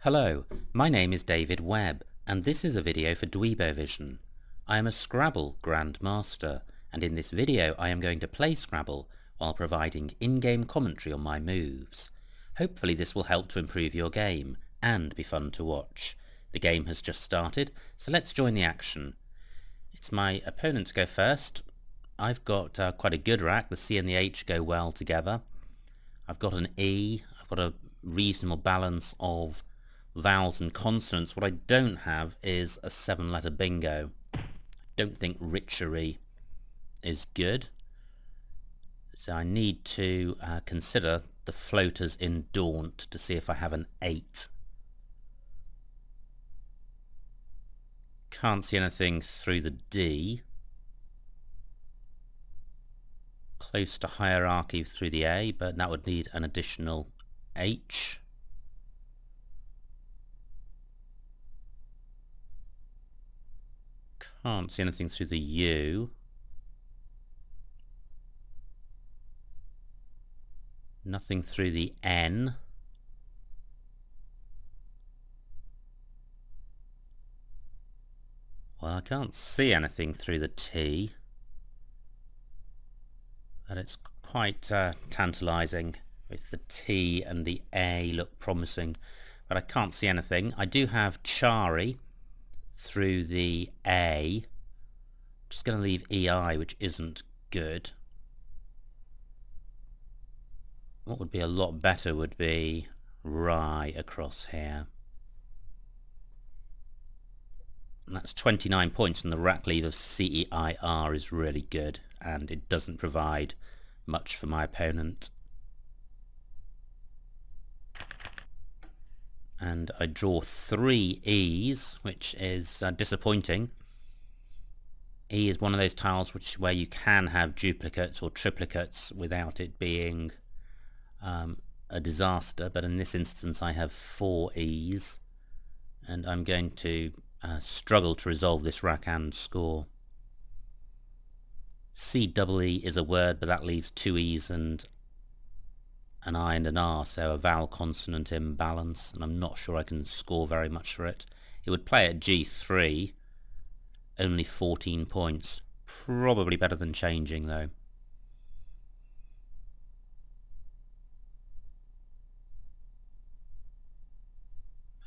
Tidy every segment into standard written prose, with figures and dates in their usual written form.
Hello, my name is David Webb, and this is a video for Dweebovision. I am a Scrabble grandmaster, and in this video I am going to play Scrabble while providing in-game commentary on my moves. Hopefully this will help to improve your game, and be fun to watch. The game has just started, so let's join the action. It's my opponent to go first. I've got quite a good rack. The C and the H go well together. I've got an E. I've got a reasonable balance of vowels and consonants. What I don't have is a 7-letter bingo. I don't think richery is good. So I need to consider the floaters in Daunt to see if I have an 8. Can't see anything through the D. Close to hierarchy through the A, but that would need an additional H. Can't see anything through the U. Nothing through the N. Well, I can't see anything through the T. And it's quite tantalising with the T and the A look promising, but I can't see anything. I do have Chari through the A. Just going to leave EI, which isn't good. What would be a lot better would be Rye across here. And that's 29 points, and the rack leave of CEIR is really good, and it doesn't provide much for my opponent. And I draw 3 E's, which is disappointing. E is one of those tiles where you can have duplicates or triplicates without it being a disaster, but in this instance I have 4 E's, and I'm going to struggle to resolve this rack and score. CEE is a word, but that leaves 2 E's and an I and an R, so a vowel consonant imbalance, and I'm not sure I can score very much for it. It would play at G3, only 14 points. Probably better than changing though.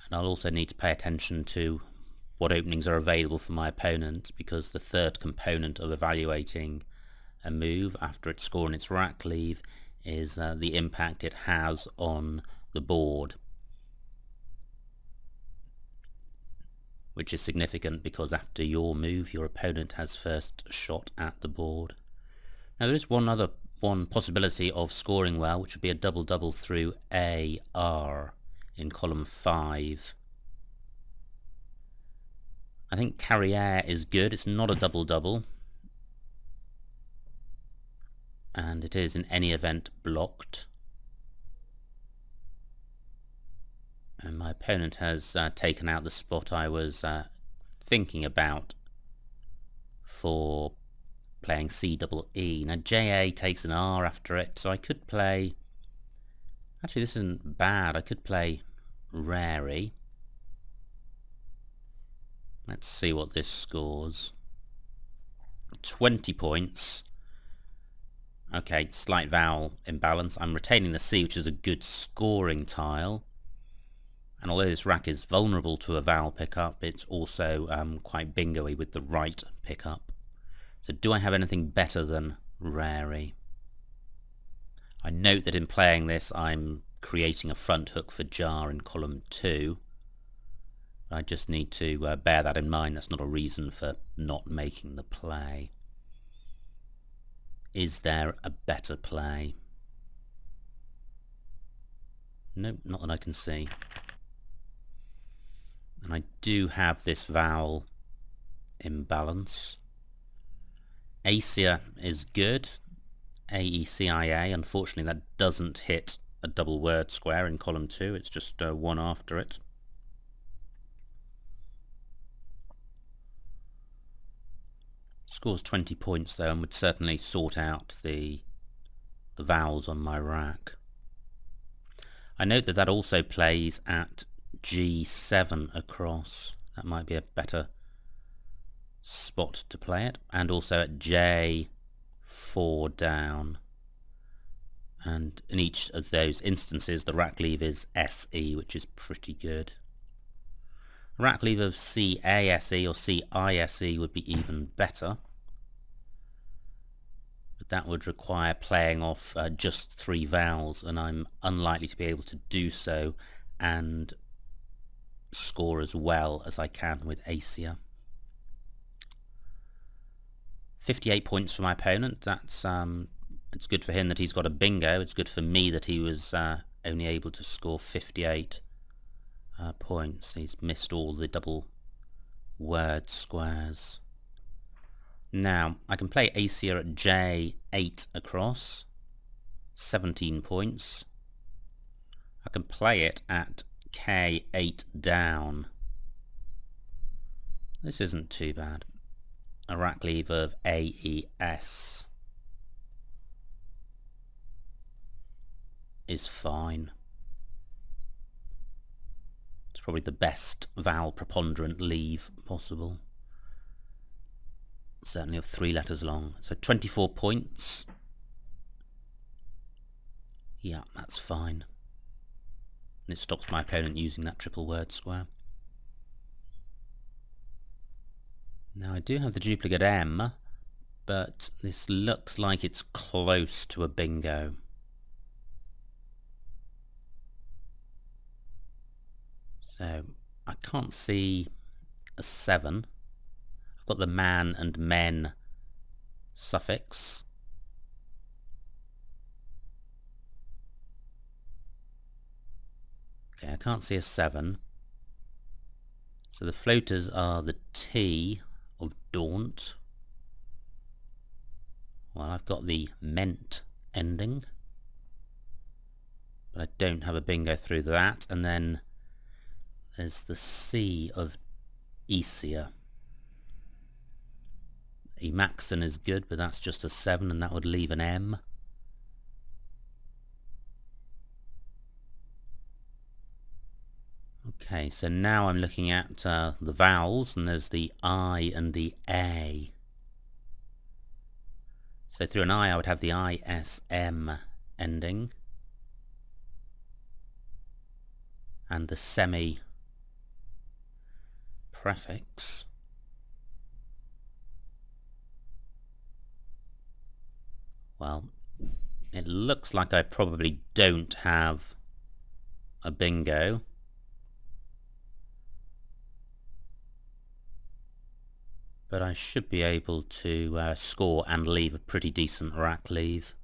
And I'll also need to pay attention to what openings are available for my opponent, because the third component of evaluating a move after its score and its rack leave is the impact it has on the board, which is significant because after your move your opponent has first shot at the board. Now there is one possibility of scoring well, which would be a double-double through AR in column 5. I think Carrière is good. It's not a double-double, and it is in any event blocked. And my opponent has taken out the spot I was thinking about for playing CEE. Now JA takes an R after it, so I could play... Actually, this isn't bad. I could play Rary. Let's see what this scores. 20 points. Okay, slight vowel imbalance. I'm retaining the C, which is a good scoring tile. And although this rack is vulnerable to a vowel pickup, it's also quite bingo-y with the right pickup. So do I have anything better than Rary? I note that in playing this I'm creating a front hook for Jar in column 2. I just need to bear that in mind. That's not a reason for not making the play. Is there a better play? Nope, not that I can see. And I do have this vowel imbalance. Acia is good. AECIA, unfortunately that doesn't hit a double word square in column 2. It's just one after it. Scores 20 points though, and would certainly sort out the vowels on my rack. I note that that also plays at g7 across. That might be a better spot to play it. And also at j4 down. And in each of those instances, the rack leave is SE, which is pretty good. Rack leave of CASE or CISE would be even better. But that would require playing off just 3 vowels, and I'm unlikely to be able to do so and score as well as I can with ACEA. 58 points for my opponent. That's it's good for him that he's got a bingo. It's good for me that he was only able to score 58 points. He's missed all the double word squares. Now, I can play ACEA at J8 across, 17 points. I can play it at K8 down. This isn't too bad. A rack leave of AES is fine. It's probably the best vowel preponderant leave possible. Certainly of 3 letters long. So 24 points. Yeah, that's fine. And it stops my opponent using that triple word square. Now I do have the duplicate M, but this looks like it's close to a bingo. So I can't see a 7. I've got the man and men suffix. Okay, I can't see a 7. So the floaters are the T of daunt. Well, I've got the ment ending, but I don't have a bingo through that. And then there's the C of ACEA. Emaxon is good, but that's just a 7, and that would leave an M. Okay, so now I'm looking at the vowels, and there's the I and the A. So through an I would have the ISM ending, and the semi-prefix. Well, it looks like I probably don't have a bingo. But I should be able to score and leave a pretty decent rack leave.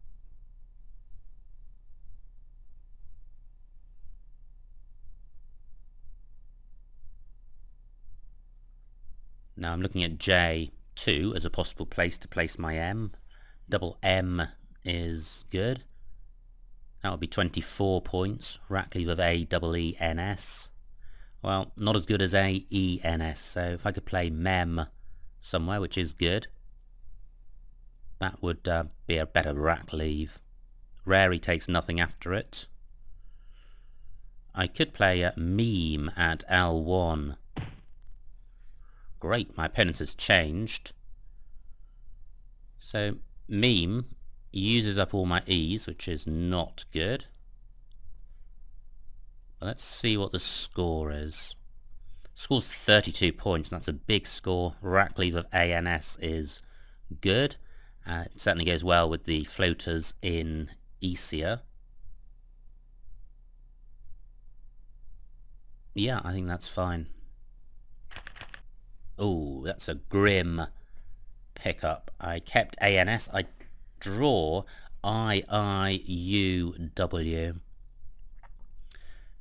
Now I'm looking at J2 as a possible place to place my M. Double M is good. That would be 24 points. Rack leave of AEENS. Well, not as good as AENS, so if I could play MEM somewhere, which is good, that would be a better rack leave. Rarely takes nothing after it. I could play a meme at L1. Great, my opponent has changed. So meme uses up all my E's, which is not good. Let's see what the score is. Score's 32 points, and that's a big score. Rack leave of ANS is good. It certainly goes well with the floaters in ACEA. Yeah, I think that's fine. Oh, that's a grim pickup. I kept ANS. I draw IIUW.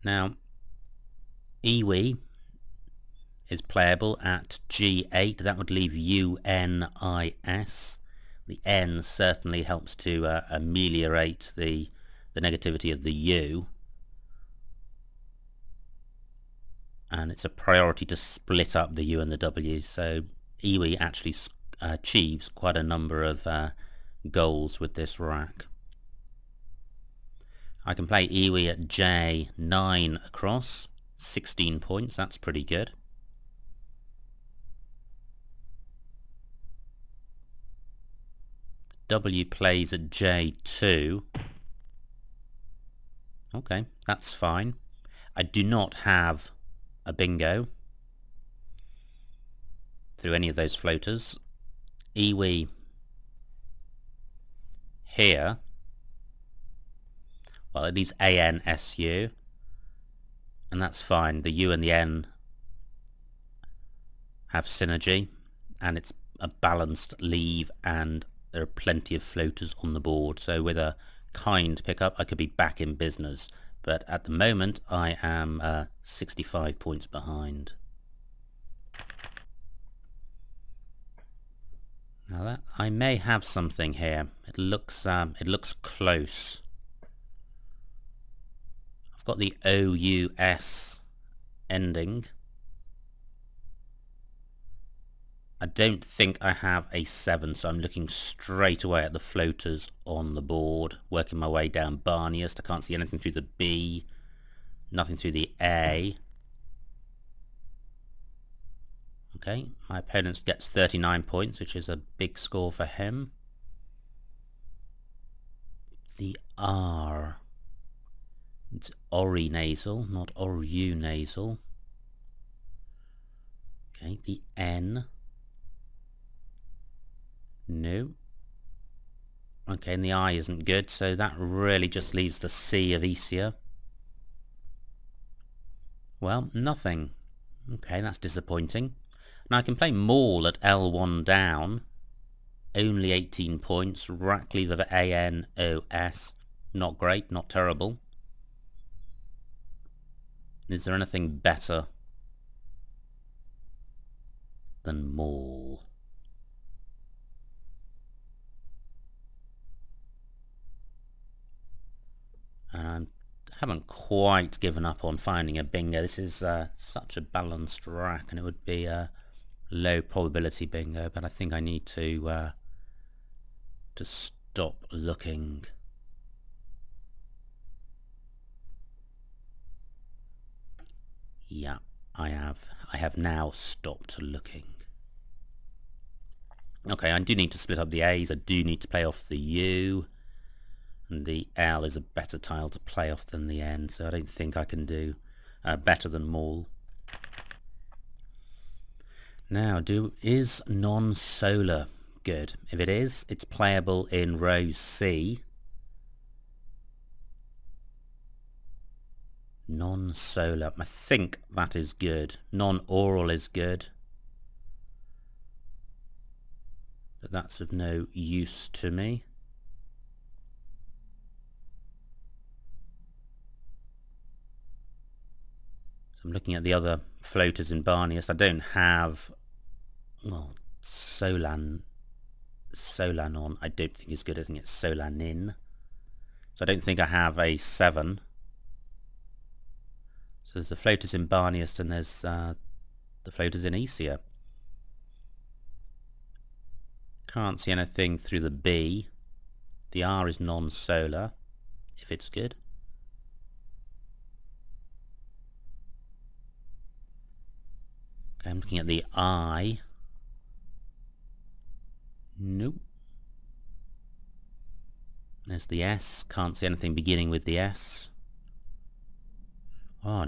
Now, EWE is playable at G8. That would leave UNIS. The N certainly helps to ameliorate the negativity of the U. And it's a priority to split up the U and the W, so EWE actually achieves quite a number of goals with this rack. I can play EWE at J9 across, 16 points, that's pretty good. W plays at J2. Okay, that's fine. I do not have a bingo through any of those floaters. Iwi here. Well, it leaves AN, SU. And that's fine. The U and the N have synergy. And it's a balanced leave, and there are plenty of floaters on the board. So with a kind pickup, I could be back in business. But at the moment, I am 65 points behind. Now that I may have something here. It looks close. I've got the OUS ending. I don't think I have a 7, so I'm looking straight away at the floaters on the board, working my way down Barniest. I can't see anything through the B, nothing through the A. Okay, my opponent gets 39 points, which is a big score for him. The R. It's Ori nasal, not Oru nasal. Okay, the N. No. Okay, and the I isn't good, so that really just leaves the C of Isia. Well, nothing. Okay, that's disappointing. Now I can play Maul at L1 down. Only 18 points. Rackleave of ANOS. Not great, not terrible. Is there anything better than Maul? And I haven't quite given up on finding a bingo. This is such a balanced rack, and it would be a low probability bingo, but I think I need to stop looking. Yeah, I have now stopped looking. Okay, I do need to split up the A's. I do need to play off the U. And the L is a better tile to play off than the N, so I don't think I can do better than Maul. Now, is non-solar good? If it is, it's playable in row C. Non-solar. I think that is good. Non-oral is good. But that's of no use to me. I'm looking at the other floaters in Barniest. I don't have, well, Solanon I don't think is good. I think it's Solanin. So I don't think I have a 7. So there's the floaters in Barniest, and there's the floaters in Isia. Can't see anything through the B. The R is non-solar, if it's good. I'm looking at the I. Nope. There's the S. Can't see anything beginning with the S. Oh,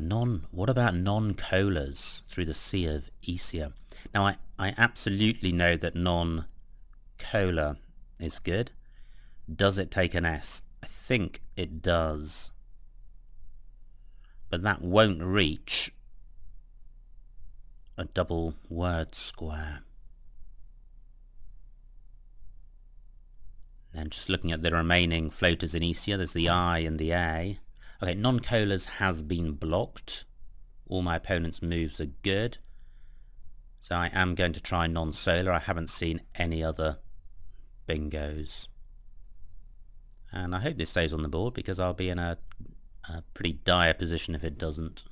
what about non-colars through the C of Isia? Now, I absolutely know that non-colar is good. Does it take an S? I think it does. But that won't reach a double word square. And just looking at the remaining floaters in Isia, there's the I and the A. Okay, non-colars has been blocked. All my opponent's moves are good. So I am going to try non-solar. I haven't seen any other bingos. And I hope this stays on the board, because I'll be in a pretty dire position if it doesn't.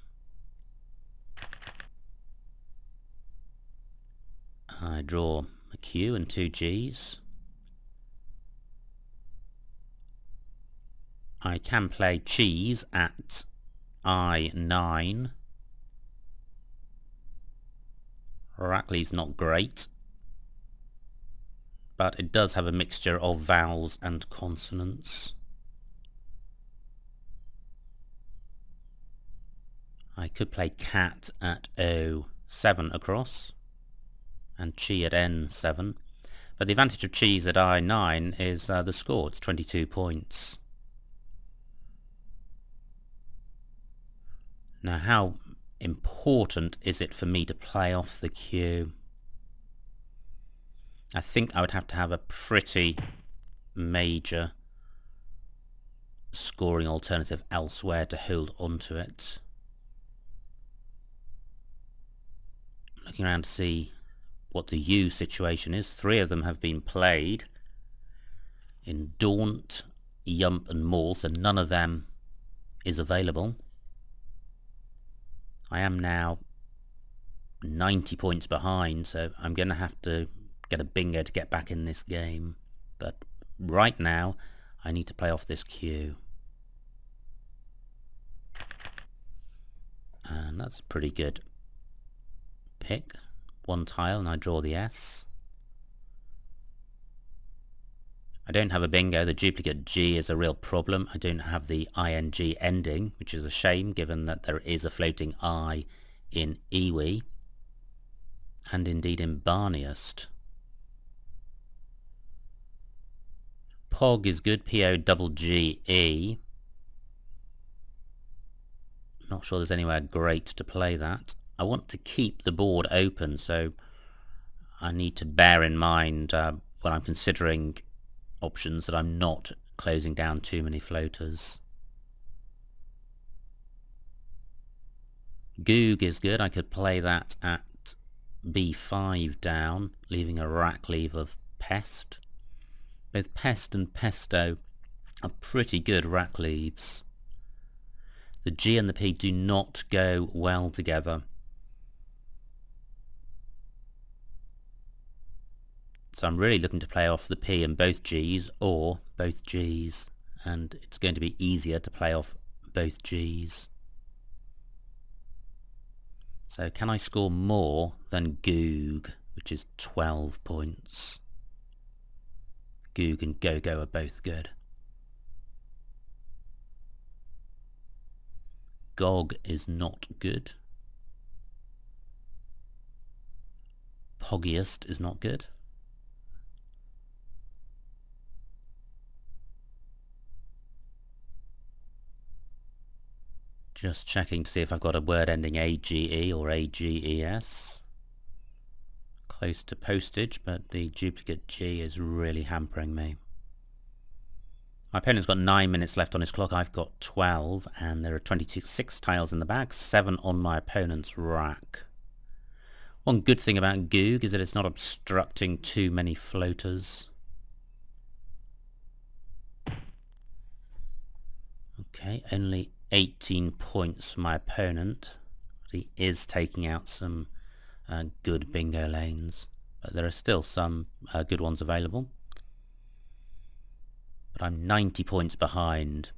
I draw a Q and 2 Gs. I can play cheese at I9. Rackley's not great, but it does have a mixture of vowels and consonants. I could play cat at O7 across and chi at N7, but the advantage of cheese at I9 is the score. It's 22 points. Now, how important is it for me to play off the cue? I think I would have to have a pretty major scoring alternative elsewhere to hold onto it. Looking around to see what the U situation is. 3 of them have been played in Daunt, Yump and Maul, so none of them is available. I am now 90 points behind, so I'm going to have to get a bingo to get back in this game. But right now, I need to play off this cue. And that's a pretty good pick. 1 tile and I draw the S. I don't have a bingo. The duplicate G is a real problem. I don't have the ing ending, which is a shame given that there is a floating I in iwi and indeed in Barniest. Pog is good, P-O-G-G-E. Not sure there's anywhere great to play that. I want to keep the board open, so I need to bear in mind when I'm considering options that I'm not closing down too many floaters. Goog is good. I could play that at B5 down, leaving a rack leave of Pest. Both Pest and Pesto are pretty good rack leaves. The G and the P do not go well together. So I'm really looking to play off the P and both Gs, or both Gs, and it's going to be easier to play off both Gs. So can I score more than Goog, which is 12 points? Goog and Go-Go are both good. Gog is not good. Poggiest is not good. Just checking to see if I've got a word ending AGE or AGES. Close to postage, but the duplicate G is really hampering me. My opponent's got 9 minutes left on his clock. I've got 12, and there are 26 tiles in the bag, 7 on my opponent's rack. One good thing about Goog is that it's not obstructing too many floaters. Okay, only 18 points for my opponent. He is taking out some good bingo lanes, but there are still some good ones available. But I'm 90 points behind,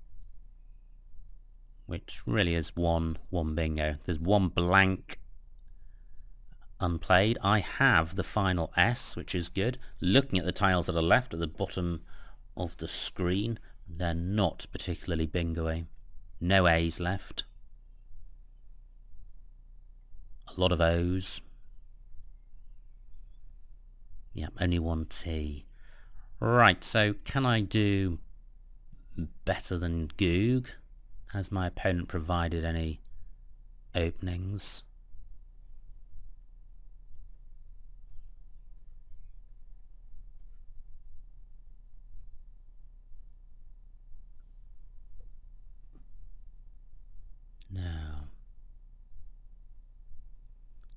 which really is one bingo. There's 1 blank unplayed. I have the final S, which is good. Looking at the tiles that are left at the bottom of the screen, they're not particularly bingo-y. No A's left. A lot of O's. Yep, only 1 T. Right, so can I do better than Goog? Has my opponent provided any openings? No.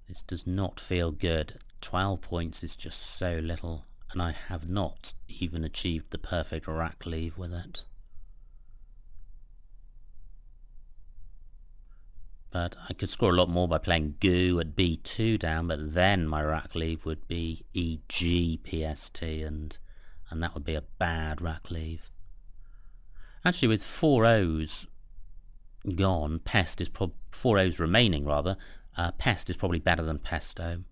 This does not feel good. 12 points is just so little, and I have not even achieved the perfect rack leave with it. But I could score a lot more by playing Goo at B2 down, but then my rack leave would be EGPST, and that would be a bad rack leave. Actually, with 4 O's gone, 4 O's remaining rather, Pest is probably better than Pesto.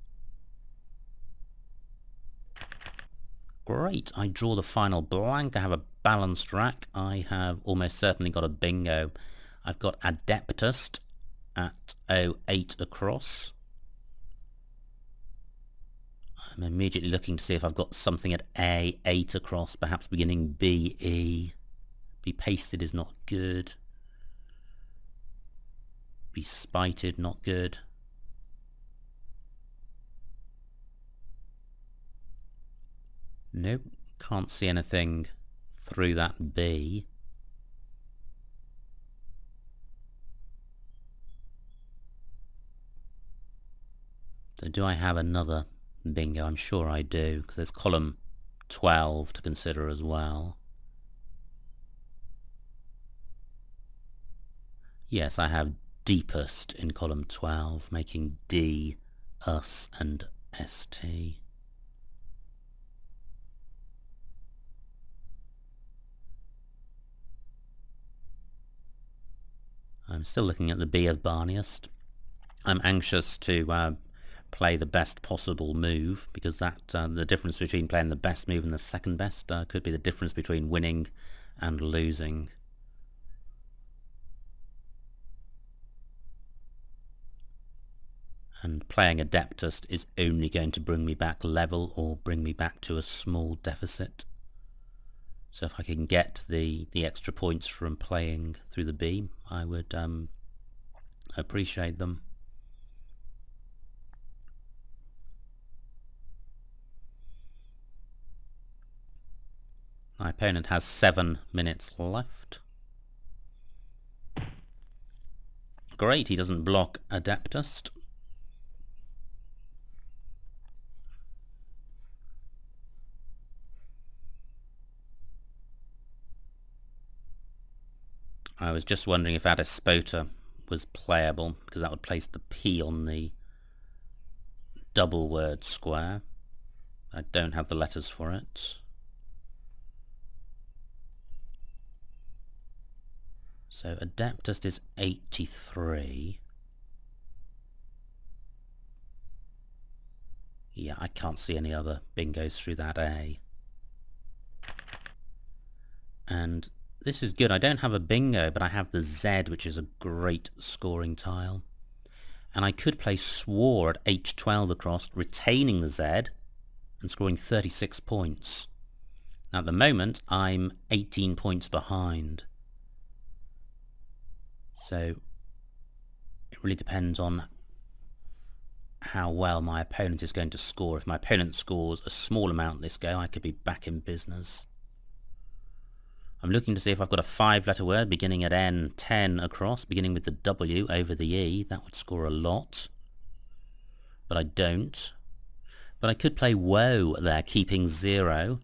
Great, I draw the final blank. I have a balanced rack. I have almost certainly got a bingo. I've got Adeptus at 08 across. I'm immediately looking to see if I've got something at A, 8 across, perhaps beginning B, E. Be pasted is not good. Be spited, not good. Nope, can't see anything through that B. So do I have another bingo? I'm sure I do, because there's column 12 to consider as well. Yes, I have deepest in column 12, making D, us, and ST. I'm still looking at the B of Barniest. I'm anxious to play the best possible move, because that the difference between playing the best move and the second best could be the difference between winning and losing. And playing Adeptus is only going to bring me back level or bring me back to a small deficit. So if I can get the extra points from playing through the B, I would appreciate them. My opponent has 7 minutes left. Great, he doesn't block Adeptus. I was just wondering if Adispota was playable, because that would place the P on the double word square. I don't have the letters for it. So Adeptus is 83. Yeah, I can't see any other bingos through that A. And this is good. I don't have a bingo, but I have the Z, which is a great scoring tile. And I could play Swore at H12 across, retaining the Z, and scoring 36 points. Now, at the moment, I'm 18 points behind. So it really depends on how well my opponent is going to score. If my opponent scores a small amount this go, I could be back in business. I'm looking to see if I've got a 5-letter word beginning at N, 10 across, beginning with the W over the E. That would score a lot. But I don't. But I could play woe there, keeping 0.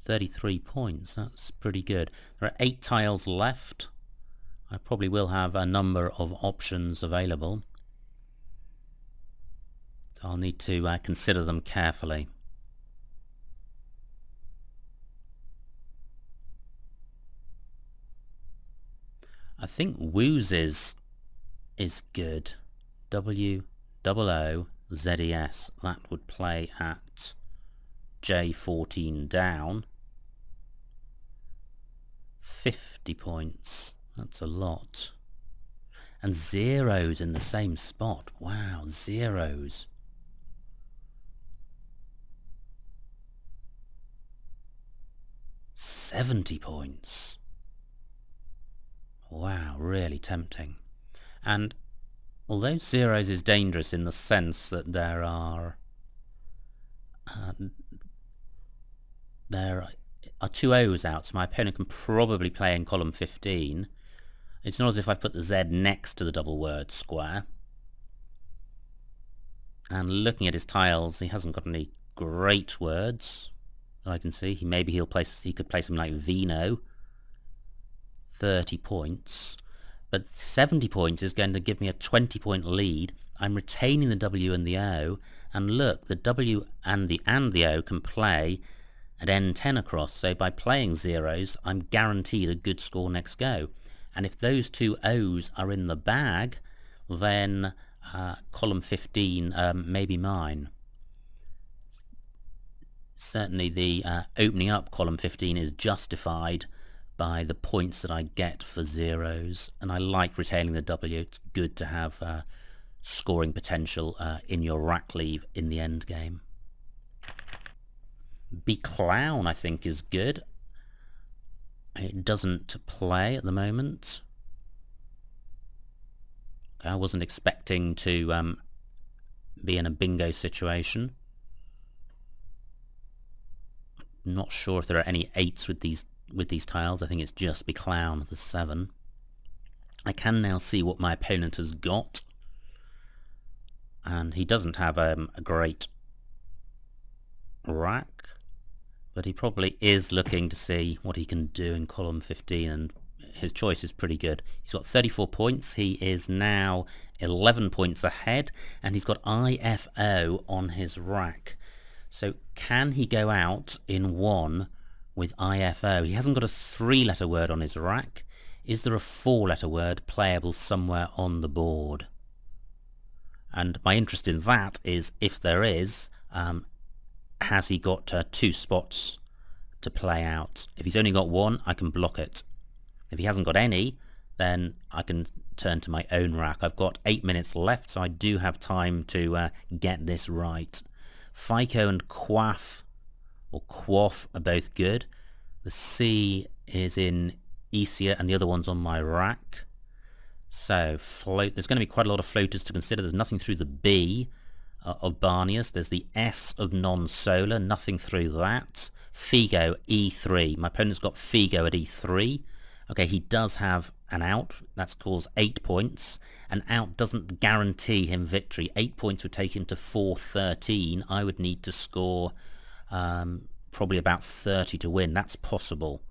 33 points, that's pretty good. There are 8 tiles left. I probably will have a number of options available. So I'll need to consider them carefully. I think Woozes is good. W-O-O-Z-E-S. That would play at J14 down. 50 points. That's a lot. And zeros in the same spot. Wow, zeros. $70 points. Wow, really tempting. And although zeros is dangerous in the sense that there are 2 O's out, so my opponent can probably play in column 15. It's not as if I put the Z next to the double word square. And looking at his tiles, he hasn't got any great words that I can see. Maybe he could play something like Vino. 30 points. But 70 points is going to give me a 20-point lead. I'm retaining the W and the O. And look, the W and the O can play at N10 across. So by playing zeros, I'm guaranteed a good score next go. And if those 2 O's are in the bag, then column 15 may be mine. Certainly the opening up column 15 is justified by the points that I get for zeros, and I like retaining the W. It's good to have scoring potential in your rack leave in the end game. Porclown I think is good. It doesn't play at the moment. Okay, I wasn't expecting to be in a bingo situation. Not sure if there are any 8s with these tiles. I think it's just Porclown, the 7. I can now see what my opponent has got, and he doesn't have a great rack, but he probably is looking to see what he can do in column 15, and his choice is pretty good. He's got 34 points. He is now 11 points ahead, and he's got IFO on his rack. So can he go out in 1 with IFO? He hasn't got a 3-letter word on his rack. Is there a 4-letter word playable somewhere on the board? And my interest in that is, if there is, has he got 2 spots to play out? If he's only got 1, I can block it. If he hasn't got any, then I can turn to my own rack. I've got 8 minutes left, so I do have time to get this right. FICO and Quaff, or Quaff, are both good. The C is in Easier, and the other one's on my rack. So float. There's going to be quite a lot of floaters to consider. There's nothing through the B of Barnius. There's the S of non-solar, nothing through that. Figo, E3. My opponent's got Figo at E3. Okay, he does have an out. That scores 8 points. An out doesn't guarantee him victory. 8 points would take him to 413. I would need to score probably about 30 to win. That's possible.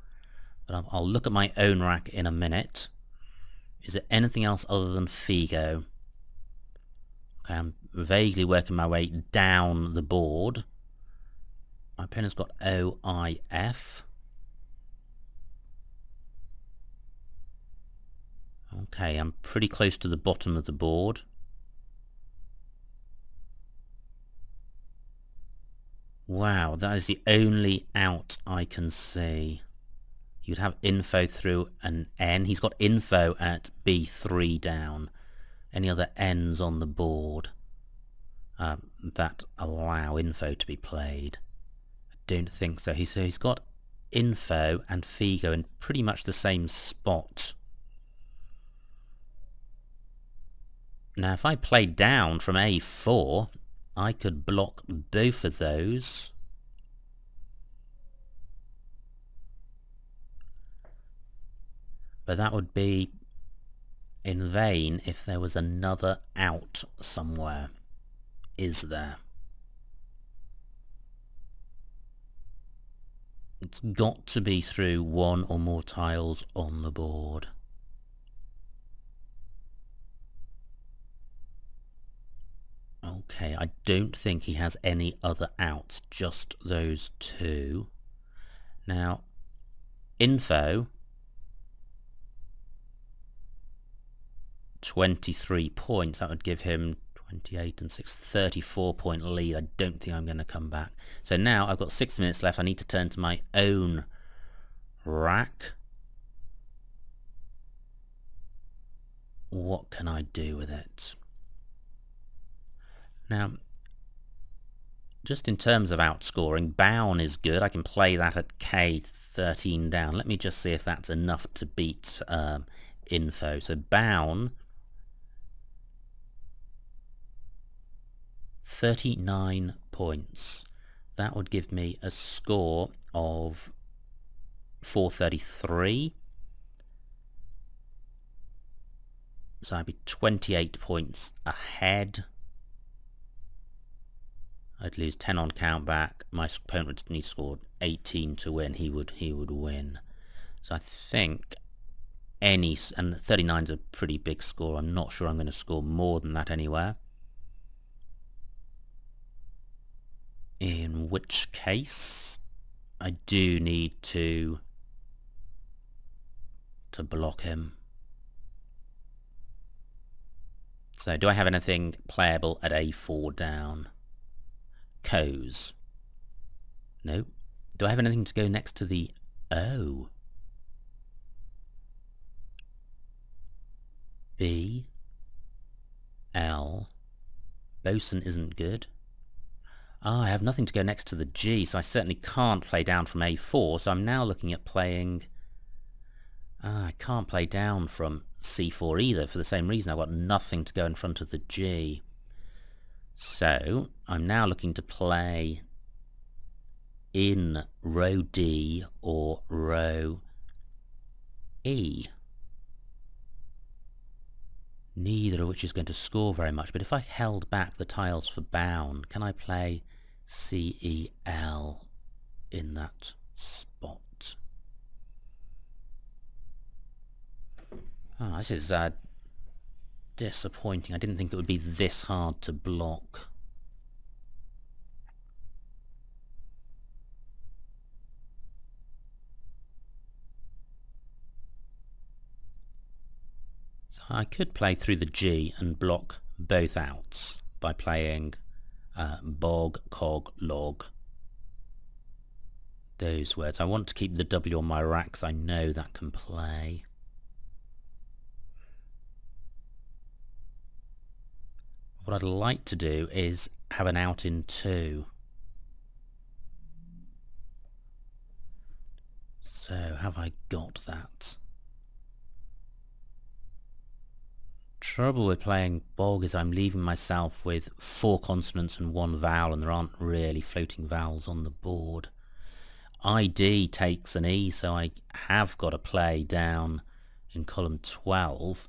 But I'll look at my own rack in a minute. Is there anything else other than Figo? Okay, I'm vaguely working my way down the board. My opponent's got OIF. Okay, I'm pretty close to the bottom of the board. Wow, that is the only out I can see. You'd have info through an N. He's got info at B3 down. Any other N's on the board that allow info to be played? I don't think so. He's got info and Figo in pretty much the same spot. Now, if I play down from A4, I could block both of those. But that would be in vain if there was another out somewhere. Is there? It's got to be through 1 or more tiles on the board. Okay, I don't think he has any other outs, just those 2. Now, info, 23 points, that would give him 28 and 6, 34 point lead. I don't think I'm going to come back. So now I've got 6 minutes left. I need to turn to my own rack. What can I do with it? Now, just in terms of outscoring, Bown is good. I can play that at K13 down. Let me just see if that's enough to beat info. So Bown, 39 points. That would give me a score of 433. So I'd be 28 points ahead. I'd lose 10 on countback. My opponent would need to score 18 to win. He would win. So I think and 39's a pretty big score. I'm not sure I'm going to score more than that anywhere. In which case, I do need to block him. So do I have anything playable at A4 down? Co's. No. Do I have anything to go next to the O? B. L. Bosun isn't good. Ah, I have nothing to go next to the G, so I certainly can't play down from A4, so I'm now looking at playing... I can't play down from C4 either, for the same reason. I've got nothing to go in front of the G. So, I'm now looking to play in row D or row E. Neither of which is going to score very much, but if I held back the tiles for bound, can I play C, E, L in that spot? Oh, this is disappointing. I didn't think it would be this hard to block. So I could play through the G and block both outs by playing bog, cog, log. Those words. I want to keep the W on my rack because I know that can play. What I'd like to do is have an out in 2. So, have I got that? Trouble with playing bog is I'm leaving myself with 4 consonants and 1 vowel, and there aren't really floating vowels on the board. ID takes an E, so I have got to play down in column 12.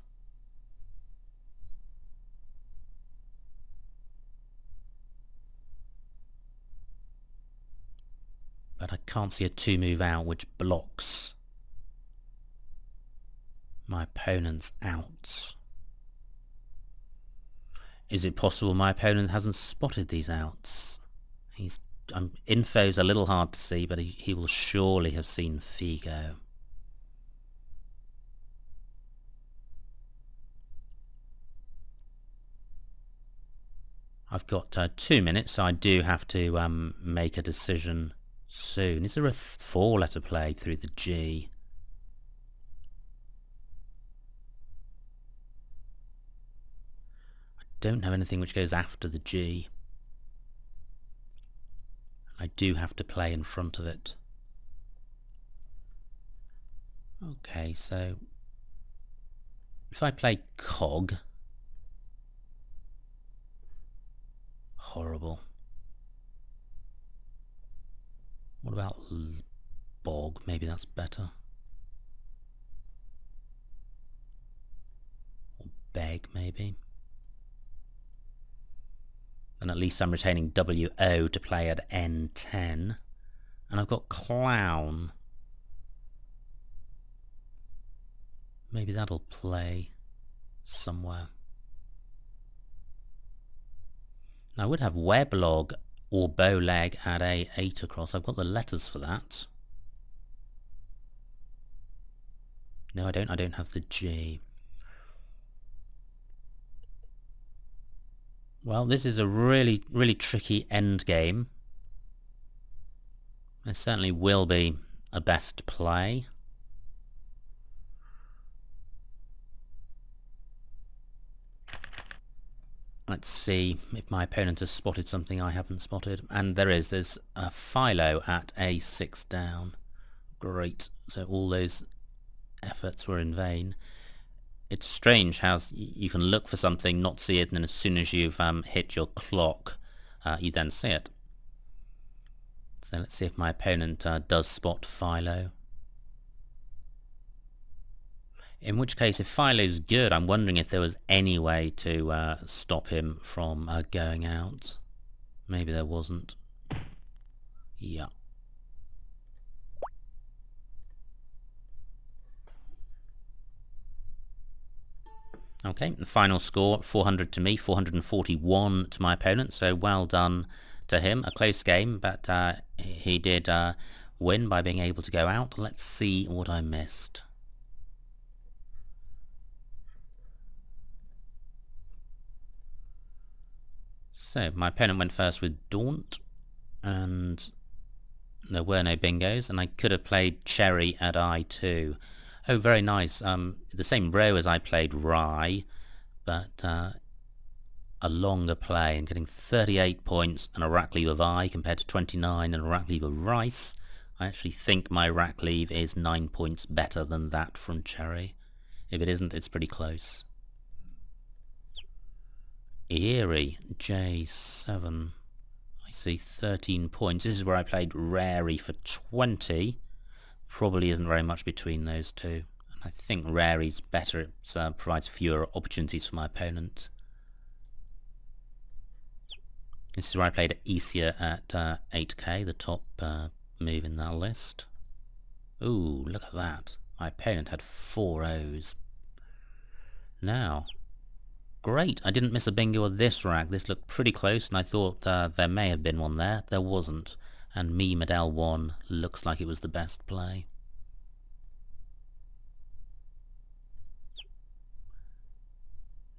But I can't see a 2 move out which blocks my opponent's outs. Is it possible my opponent hasn't spotted these outs? Info's a little hard to see, but he will surely have seen Figo. I've got 2 minutes, so I do have to make a decision soon. Is there a 4-letter play through the G? I don't have anything which goes after the G. I do have to play in front of it. Okay, so if I play cog, horrible. What about bog? Maybe that's better. Or beg, maybe. And at least I'm retaining WO to play at N10. And I've got clown. Maybe that'll play somewhere. Now I would have weblog or bow leg at A8 across. I've got the letters for that. No, I don't. I don't have the G. Well, this is a really, really tricky end game. There certainly will be a best play. Let's see if my opponent has spotted something I haven't spotted. And there is. There's a Philo at A6 down. Great. So all those efforts were in vain. It's strange how you can look for something, not see it, and then as soon as you've hit your clock, you then see it. So let's see if my opponent does spot Philo. In which case, if Philo's good, I'm wondering if there was any way to stop him from going out. Maybe there wasn't. Yeah. Okay, the final score, 400 to me, 441 to my opponent, so well done to him. A close game, but he did win by being able to go out. Let's see what I missed. So, my opponent went first with Daunt, and There were no bingos, and I could have played cherry at I2. Oh, very nice. The same row as I played rye, but a longer play, and getting 38 points and a rack leave of I compared to 29 and a rack leave of rice. I actually think my rack leave is 9 points better than that from cherry. If it isn't, it's pretty close. Eerie, J7. I see 13 points. This is where I played Rary for 20. Probably isn't very much between those two. And I think Rary's better. It provides fewer opportunities for my opponent. This is where I played Easier at 8k, the top move in that list. Ooh, look at that. My opponent had 4 O's. Now, great, I didn't miss a bingo of this rack. This looked pretty close, and I thought there may have been one there. There wasn't. And me at L1 looks like it was the best play.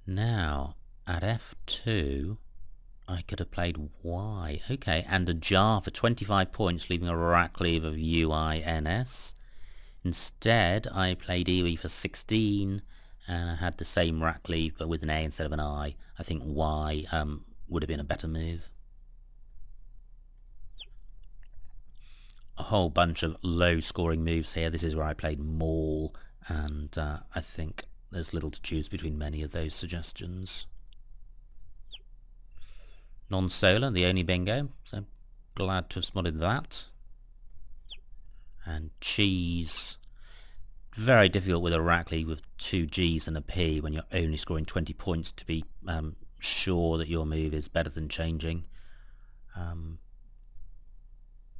Now, at F2... I could have played Y. Okay, and a jar for 25 points, leaving a rack leave of UINS. Instead, I played EE for 16, and I had the same rack leave, but with an A instead of an I. I think Y would have been a better move. A whole bunch of low-scoring moves here. This is where I played Maul, and I think there's little to choose between many of those suggestions. Non-solar, the only bingo, so glad to have spotted that. And cheese, very difficult with a rack lead with 2 G's and a P when you're only scoring 20 points to be sure that your move is better than changing.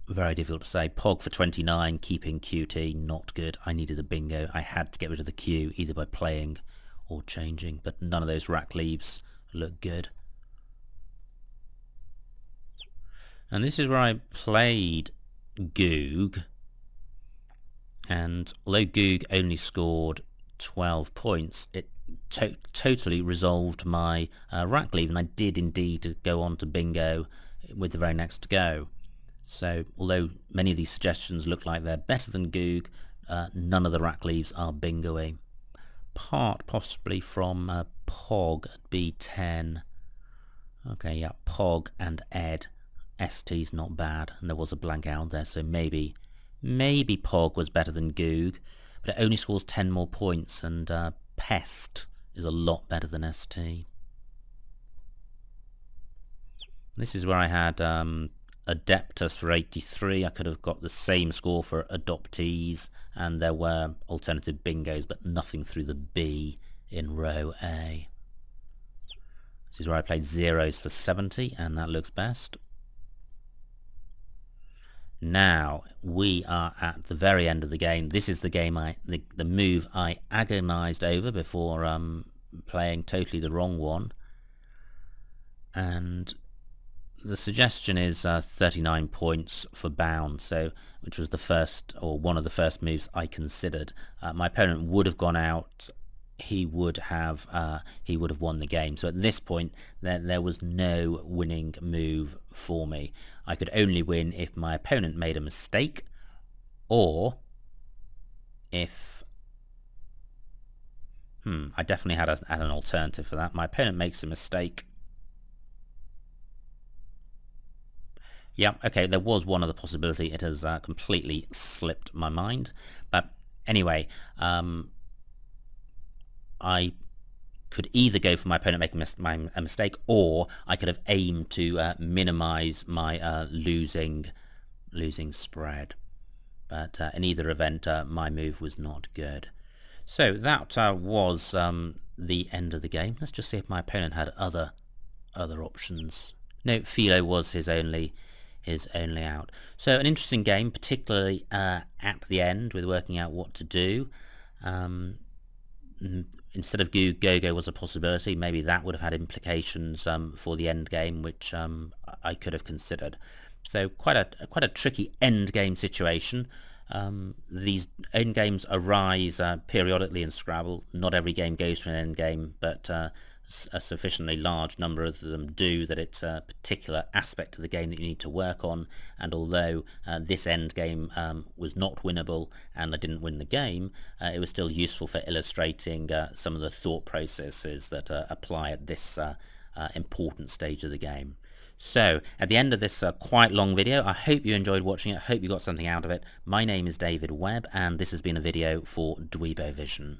Very difficult to say. Pog for 29, keeping QT, not good. I needed a bingo. I had to get rid of the Q either by playing or changing, but none of those rack leaves look good. And this is where I played Goog, and although Goog only scored 12 points, it totally resolved my rack leave, and I did indeed go on to bingo with the very next go. So although many of these suggestions look like they're better than Goog, none of the rack leaves are bingoing. Part possibly from Pog at B10. Okay, yeah, Pog and Ed. ST's not bad, and there was a blank out there, so maybe Pog was better than Goog, but it only scores 10 more points, and Pest is a lot better than ST. This is where I had Adeptus for 83. I could have got the same score for Adoptees, and there were alternative bingos, but nothing through the B in row A. This is where I played zeros for 70, and that looks best. Now we are at the very end of the game. This is the game the move I agonized over before playing totally the wrong one, and the suggestion is 39 points for bound, so which was the first or one of the first moves I considered. My opponent would have gone out. He would have won the game. So at this point, there was no winning move for me. I could only win if my opponent made a mistake, or if I definitely had an alternative for that. My opponent makes a mistake. Yeah, okay, there was one other possibility. It has completely slipped my mind. But anyway, I could either go for my opponent making a mistake, or I could have aimed to minimize my losing spread. But in either event, my move was not good. So that was the end of the game. Let's just see if my opponent had other options. No, Philo was his only out. So an interesting game, particularly at the end with working out what to do. Instead of Go-Go was a possibility. Maybe that would have had implications for the end game, which I could have considered. So quite a tricky end game situation. These endgames arise periodically in Scrabble. Not every game goes to an endgame, but a sufficiently large number of them do, that it's a particular aspect of the game that you need to work on. And although this endgame was not winnable and I didn't win the game, it was still useful for illustrating some of the thought processes that apply at this important stage of the game. So, at the end of this quite long video, I hope you enjoyed watching it, I hope you got something out of it. My name is David Webb, and this has been a video for Dweebovision.